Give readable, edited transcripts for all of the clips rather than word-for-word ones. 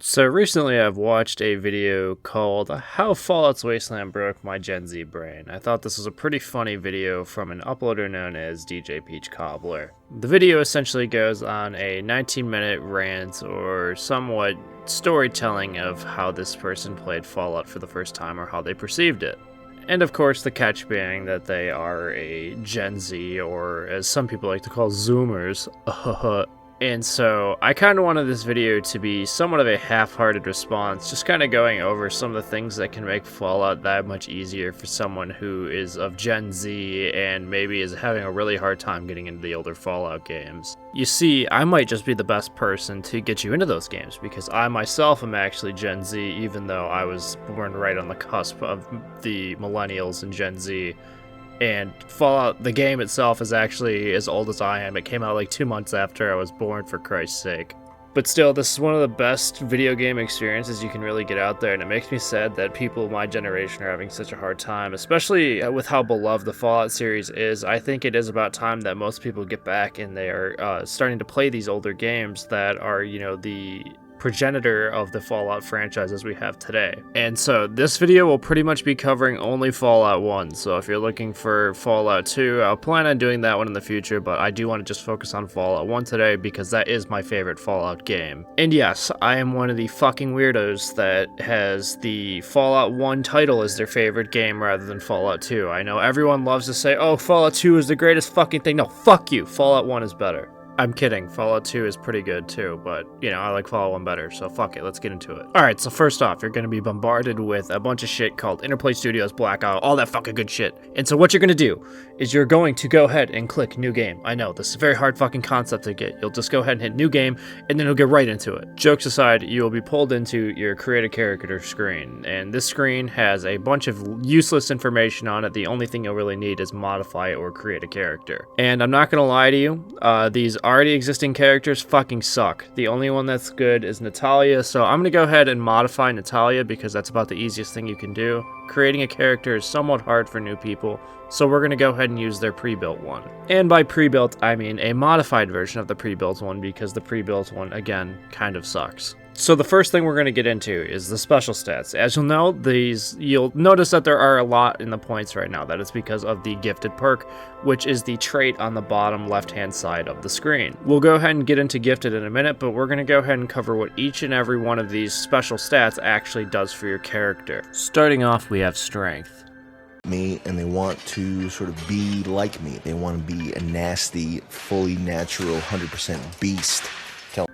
So recently I've watched a video called How Fallout's Wasteland Broke My Gen Z Brain. I thought this was a pretty funny video from an uploader known as DJ Peach Cobbler. The video essentially goes on a 19-minute rant or somewhat storytelling of how this person played Fallout for the first time or how they perceived it. And of course the catch being that they are a Gen Z, or as some people like to call Zoomers. And so I kind of wanted this video to be somewhat of a half-hearted response, just kind of going over some of the things that can make Fallout that much easier for someone who is of Gen Z and maybe is having a really hard time getting into the older Fallout games. You see, I might just be the best person to get you into those games, because I myself am actually Gen Z, even though I was born right on the cusp of the millennials and Gen Z. And Fallout, the game itself, is actually as old as I am. It came out like 2 months after I was born, for Christ's sake. But still, this is one of the best video game experiences you can really get out there, and it makes me sad that people of my generation are having such a hard time, especially with how beloved the Fallout series is. I think it is about time that most people get back and they are starting to play these older games that are, the progenitor of the Fallout franchise as we have today. And so this video will pretty much be covering only Fallout 1, so if you're looking for Fallout 2, I'll plan on doing that one in the future, but I do want to just focus on Fallout 1 today because that is my favorite Fallout game. And yes, I am one of the fucking weirdos that has the Fallout 1 title as their favorite game rather than Fallout 2. I know everyone loves to say, oh, Fallout 2 is the greatest fucking thing. No, fuck you. Fallout 1 is better. I'm kidding, Fallout 2 is pretty good too, but, I like Fallout 1 better, so fuck it, let's get into it. Alright, so first off, you're going to be bombarded with a bunch of shit called Interplay Studios, Blackout, all that fucking good shit. And so what you're going to do is you're going to go ahead and click New Game. I know, this is a very hard fucking concept to get. You'll just go ahead and hit New Game, and then you'll get right into it. Jokes aside, you will be pulled into your Create a Character screen, and this screen has a bunch of useless information on it. The only thing you'll really need is modify or create a character. And I'm not going to lie to you, these already existing characters fucking suck. The only one that's good is Natalia, so I'm gonna go ahead and modify Natalia because that's about the easiest thing you can do. Creating a character is somewhat hard for new people, so we're gonna go ahead and use their pre-built one. And by pre-built, I mean a modified version of the pre-built one, because the pre-built one, again, kind of sucks. So the first thing we're going to get into is the special stats. As you'll know, you'll notice that there are a lot in the points right now. That is because of the gifted perk, which is the trait on the bottom left-hand side of the screen. We'll go ahead and get into gifted in a minute, but we're going to go ahead and cover what each and every one of these special stats actually does for your character. Starting off, we have strength. Me, and they want to sort of be like me. They want to be a nasty, fully natural, 100% beast.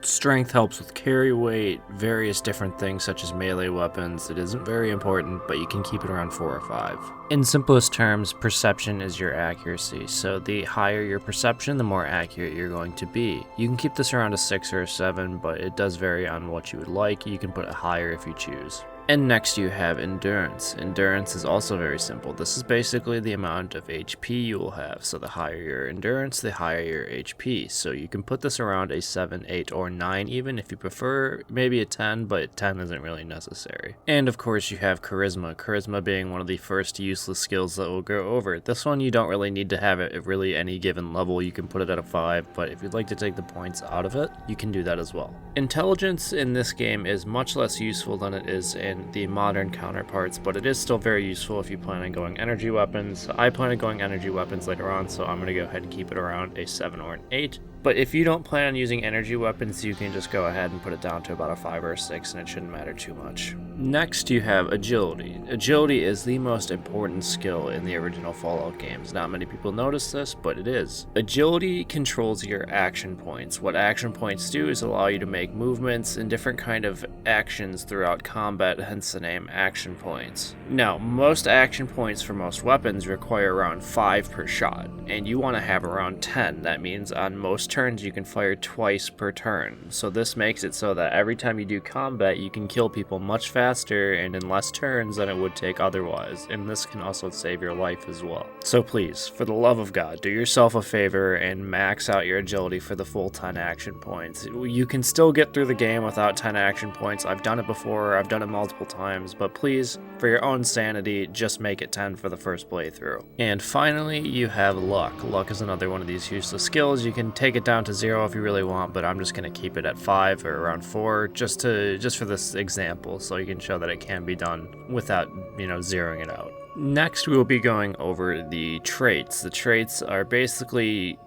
Strength helps with carry weight, various different things such as melee weapons. It isn't very important, but you can keep it around 4 or 5. In simplest terms, perception is your accuracy, so the higher your perception, the more accurate you're going to be. You can keep this around a 6 or a 7, but it does vary on what you would like. You can put it higher if you choose. And next you have endurance. Endurance is also very simple. This is basically the amount of HP you will have. So the higher your endurance, the higher your HP. So you can put this around a 7, 8, or 9 even if you prefer, maybe a 10, but 10 isn't really necessary. And of course you have charisma. Charisma being one of the first useless skills that we'll go over. This one you don't really need to have it at really any given level. You can put it at a 5, but if you'd like to take the points out of it, you can do that as well. Intelligence in this game is much less useful than it is in the modern counterparts, but it is still very useful if you plan on going energy weapons. I plan on going energy weapons later on, so I'm going to go ahead and keep it around a 7 or an 8. But if you don't plan on using energy weapons, you can just go ahead and put it down to about a 5 or a 6, and it shouldn't matter too much. Next, you have agility. Agility is the most important skill in the original Fallout games. Not many people notice this, but it is. Agility controls your action points. What action points do is allow you to make movements and different kind of actions throughout combat, hence the name action points. Now, most action points for most weapons require around 5 per shot, and you want to have around 10. That means on most turns you can fire twice per turn. So this makes it so that every time you do combat, you can kill people much faster and in less turns than it would take otherwise, and this can also save your life as well. So please, for the love of God, do yourself a favor and max out your agility for the full 10 action points. You can still get through the game without 10 action points. I've done it before, I've done it multiple times, but please, for your own sanity, just make it 10 for the first playthrough. And finally, you have luck. Luck is another one of these useless skills. You can take it down to 0 if you really want, but I'm just going to keep it at 5 or around 4 just for this example, so you can show that it can be done without, zeroing it out. Next, we will be going over the traits. The traits are basically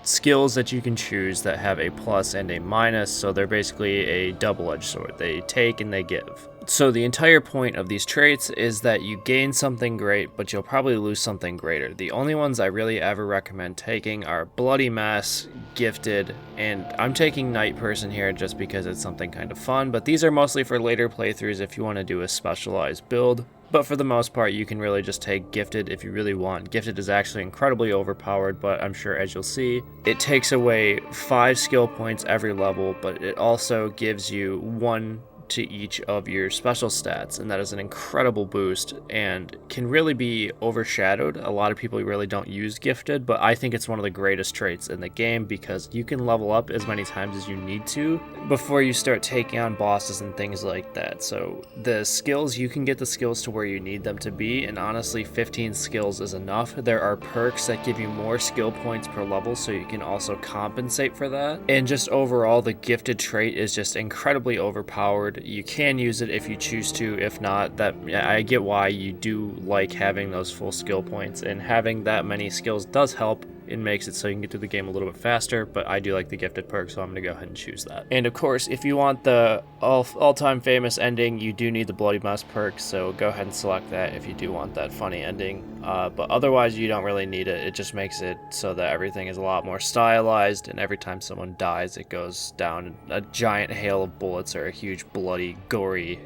skills that you can choose that have a plus and a minus, so they're basically a double-edged sword. They take and they give. So the entire point of these traits is that you gain something great, but you'll probably lose something greater. The only ones I really ever recommend taking are Bloody Mess, Gifted, and I'm taking Night Person here just because it's something kind of fun, but these are mostly for later playthroughs if you want to do a specialized build. But for the most part, you can really just take Gifted if you really want. Gifted is actually incredibly overpowered, but I'm sure as you'll see, it takes away 5 skill points every level, but it also gives you 1 to each of your special stats, and that is an incredible boost and can really be overshadowed. A lot of people really don't use Gifted, but I think it's one of the greatest traits in the game because you can level up as many times as you need to before you start taking on bosses and things like that. So the skills, you can get the skills to where you need them to be, and honestly 15 skills is enough. There are perks that give you more skill points per level, so you can also compensate for that. And just overall, the Gifted trait is just incredibly overpowered. You can use it if you choose to. If not, I get why you do like having those full skill points, and having that many skills does help. It makes it so you can get through the game a little bit faster, but I do like the Gifted perk, so I'm going to go ahead and choose that. And of course, if you want the all-time famous ending, you do need the Bloody Mess perk, so go ahead and select that if you do want that funny ending. But otherwise, you don't really need it. It just makes it so that everything is a lot more stylized, and every time someone dies, it goes down a giant hail of bullets or a huge bloody, gory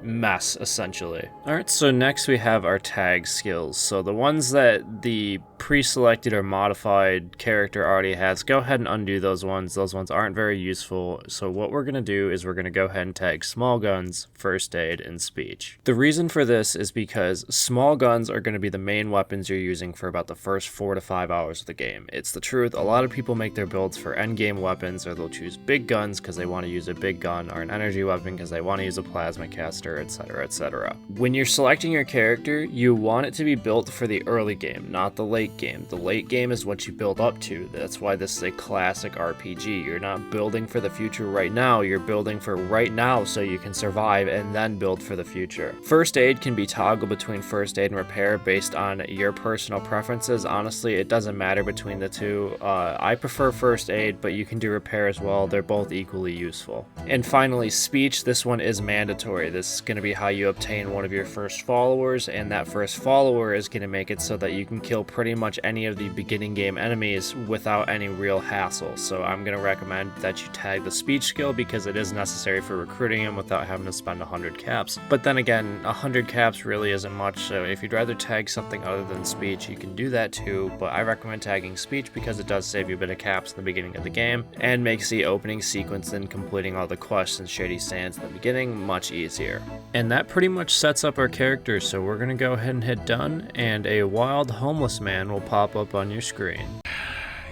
mess, essentially. Alright, so next we have our tag skills. So the ones that the pre-selected or modified character already has, go ahead and undo those ones. Those ones aren't very useful. So what we're going to do is we're going to go ahead and tag small guns, first aid, and speech. The reason for this is because small guns are going to be the main weapons you're using for about the first 4 to 5 hours of the game. It's the truth. A lot of people make their builds for endgame weapons, or they'll choose big guns because they want to use a big gun, or an energy weapon because they want to use a plasma caster, etc., etc. When you're selecting your character, you want it to be built for the early game, not the late game. The late game is what you build up to. That's why this is a classic RPG. You're not building for the future right now, you're building for right now so you can survive and then build for the future. First aid can be toggled between first aid and repair based on your personal preferences. Honestly, it doesn't matter between the two. I prefer first aid, but you can do repair as well. They're both equally useful. And finally, speech. This one is mandatory. This is going to be how you obtain one of your first followers, and that first follower is going to make it so that you can kill pretty much any of the beginning game enemies without any real hassle. So I'm going to recommend that you tag the speech skill because it is necessary for recruiting him without having to spend 100 caps. But then again, 100 caps really isn't much, so if you'd rather tag something other than speech, you can do that too, but I recommend tagging speech because it does save you a bit of caps in the beginning of the game and makes the opening sequence and completing all the quests and shady sands in the beginning much easier. And that pretty much sets up our characters, so we're going to go ahead and hit done, and a wild homeless man will pop up on your screen.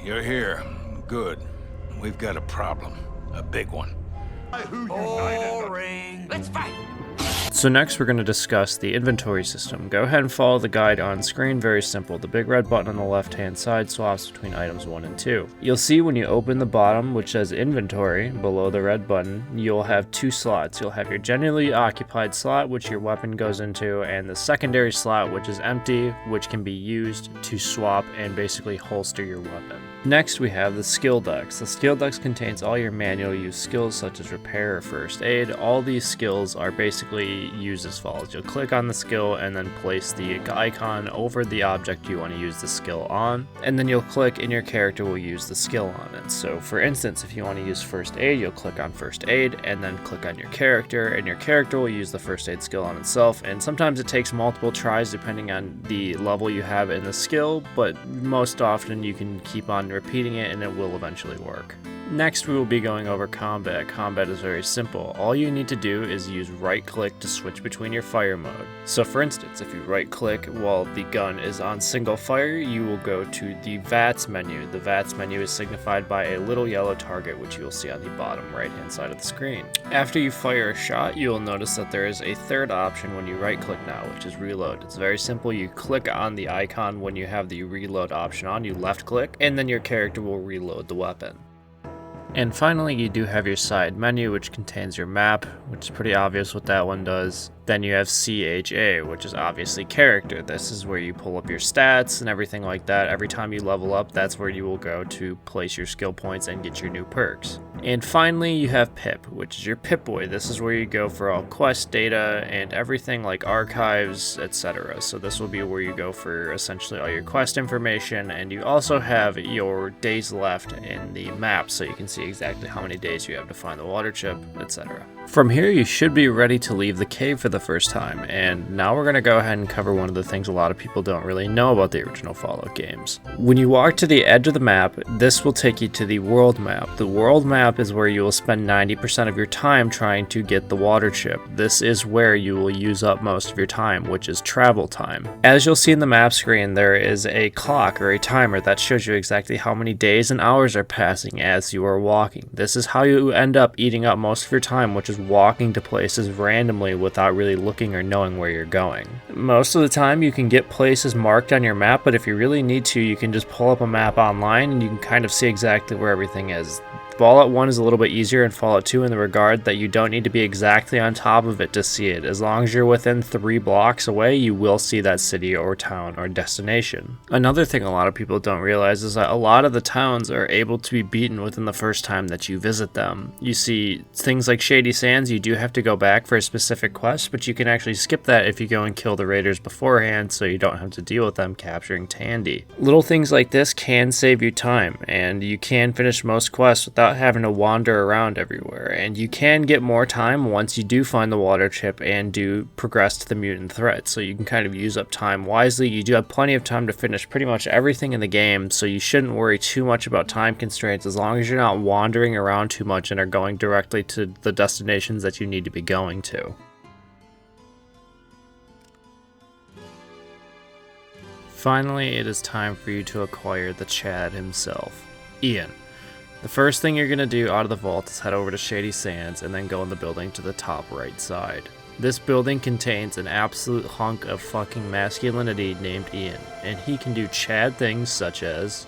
You're here. Good. We've got a problem. A big one. Boring. Let's fight. So next we're going to discuss the inventory system. Go ahead and follow the guide on screen. Very simple. The big red button on the left hand side swaps between items 1 and 2. You'll see when you open the bottom, which says inventory, below the red button, you'll have 2 slots. You'll have your generally occupied slot, which your weapon goes into, and the secondary slot, which is empty, which can be used to swap and basically holster your weapon. Next we have the skill dex. The skill dex contains all your manual use skills such as repair or first aid. All these skills are basically used as follows. You'll click on the skill and then place the icon over the object you want to use the skill on, and then you'll click and your character will use the skill on it. So for instance, if you want to use first aid, you'll click on first aid and then click on your character, and your character will use the first aid skill on itself. And sometimes it takes multiple tries depending on the level you have in the skill, but most often you can keep on repeating it and it will eventually work. Next, we will be going over combat. Combat is very simple. All you need to do is use right click to switch between your fire mode. So for instance, if you right click while the gun is on single fire, you will go to the Vats menu. The Vats menu is signified by a little yellow target, which you will see on the bottom right hand side of the screen. After you fire a shot, you will notice that there is a third option when you right click now, which is reload. It's very simple. You click on the icon when you have the reload option on, you left click, and then your character will reload the weapon. And finally, you do have your side menu, which contains your map, which is pretty obvious what that one does. Then you have CHA, which is obviously character. This is where you pull up your stats and everything like that. Every time you level up, that's where you will go to place your skill points and get your new perks. And finally, you have Pip, which is your Pip-Boy. This is where you go for all quest data and everything like archives, etc. So this will be where you go for essentially all your quest information, and you also have your days left in the map, so you can see exactly how many days you have to find the water chip, etc. From here, you should be ready to leave the cave for the first time, and now we're going to go ahead and cover one of the things a lot of people don't really know about the original Fallout games. When you walk to the edge of the map, this will take you to the world map. The world map is where you will spend 90% of your time trying to get the water chip. This is where you will use up most of your time, which is travel time. As you'll see in the map screen, there is a clock or a timer that shows you exactly how many days and hours are passing as you are walking. This is how you end up eating up most of your time, which is walking to places randomly without really looking or knowing where you're going. Most of the time you can get places marked on your map, but if you really need to, you can just pull up a map online and you can kind of see exactly where everything is. Fallout 1 is a little bit easier in Fallout 2 in the regard that you don't need to be exactly on top of it to see it. As long as you're within 3 blocks away, you will see that city or town or destination. Another thing a lot of people don't realize is that a lot of the towns are able to be beaten within the first time that you visit them. You see things like Shady Sands, you do have to go back for a specific quest, but you can actually skip that if you go and kill the raiders beforehand, so you don't have to deal with them capturing Tandy. Little things like this can save you time, and you can finish most quests without having to wander around everywhere, and you can get more time once you do find the water chip and do progress to the mutant threat, so you can kind of use up time wisely. You do have plenty of time to finish pretty much everything in the game, so you shouldn't worry too much about time constraints as long as you're not wandering around too much and are going directly to the destinations that you need to be going to. Finally, it is time for you to acquire the Chad himself, Ian. The first thing you're going to do out of the vault is head over to Shady Sands and then go in the building to the top right side. This building contains an absolute hunk of fucking masculinity named Ian, and he can do Chad things such as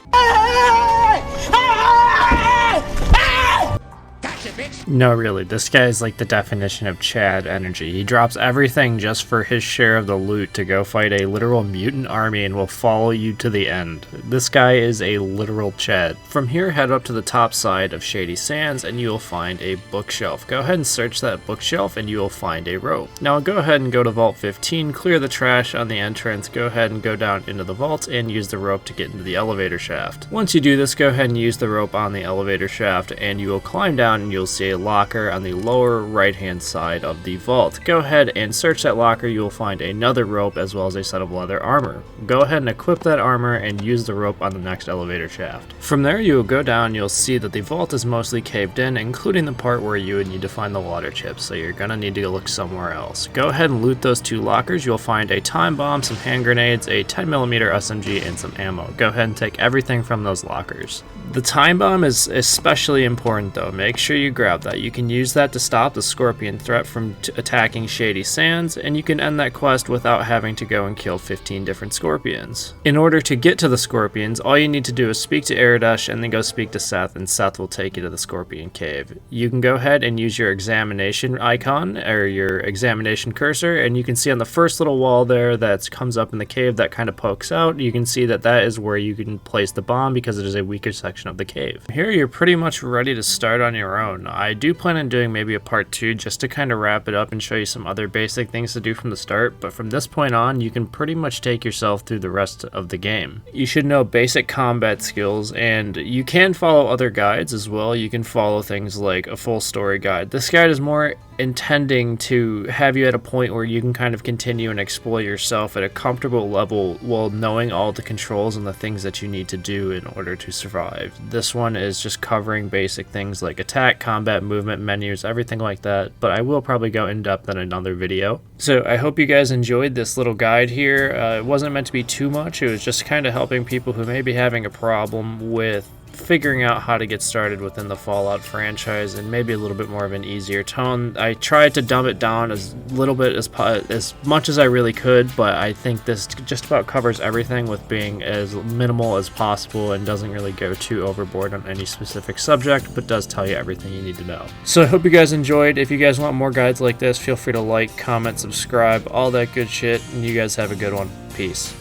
no, really, this guy is like the definition of Chad energy. He drops everything just for his share of the loot to go fight a literal mutant army and will follow you to the end. This guy is a literal Chad. From here, head up to the top side of Shady Sands and you will find a bookshelf. Go ahead and search that bookshelf and you will find a rope. Now go ahead and go to Vault 15, clear the trash on the entrance, go ahead and go down into the vault and use the rope to get into the elevator shaft. Once you do this, go ahead and use the rope on the elevator shaft and you will climb down and you'll see a locker on the lower right hand side of the vault. Go ahead and search that locker. You will find another rope as well as a set of leather armor. Go ahead and equip that armor and use the rope on the next elevator shaft. From there you will go down and you'll see that the vault is mostly caved in, including the part where you would need to find the water chips, so you're gonna need to go look somewhere else. Go ahead and loot those 2 lockers. You'll find a time bomb, some hand grenades, a 10mm SMG, and some ammo. Go ahead and take everything from those lockers. The time bomb is especially important though. Make sure you grab that. You can use that to stop the scorpion threat from attacking Shady Sands, and you can end that quest without having to go and kill 15 different scorpions. In order to get to the scorpions, all you need to do is speak to Aradesh and then go speak to Seth, and Seth will take you to the scorpion cave. You can go ahead and use your examination icon or your examination cursor, and you can see on the first little wall there that comes up in the cave that kind of pokes out, you can see that that is where you can place the bomb because it is a weaker section of the cave. Here you're pretty much ready to start on your own. I do plan on doing maybe a part 2 just to kind of wrap it up and show you some other basic things to do from the start, but from this point on, you can pretty much take yourself through the rest of the game. You should know basic combat skills, and you can follow other guides as well. You can follow things like a full story guide. This guide is more intending to have you at a point where you can kind of continue and explore yourself at a comfortable level while knowing all the controls and the things that you need to do in order to survive. This one is just covering basic things like attack, combat, movement, menus, everything like that, but I will probably go in depth in another video. So I hope you guys enjoyed this little guide here. It wasn't meant to be too much, it was just kind of helping people who may be having a problem with figuring out how to get started within the Fallout franchise and maybe a little bit more of an easier tone. I tried to dumb it down as little bit as much as I really could, but I think this just about covers everything with being as minimal as possible and doesn't really go too overboard on any specific subject, but does tell you everything you need to know. So I hope you guys enjoyed. If you guys want more guides like this, feel free to like, comment, subscribe, all that good shit, and you guys have a good one. Peace.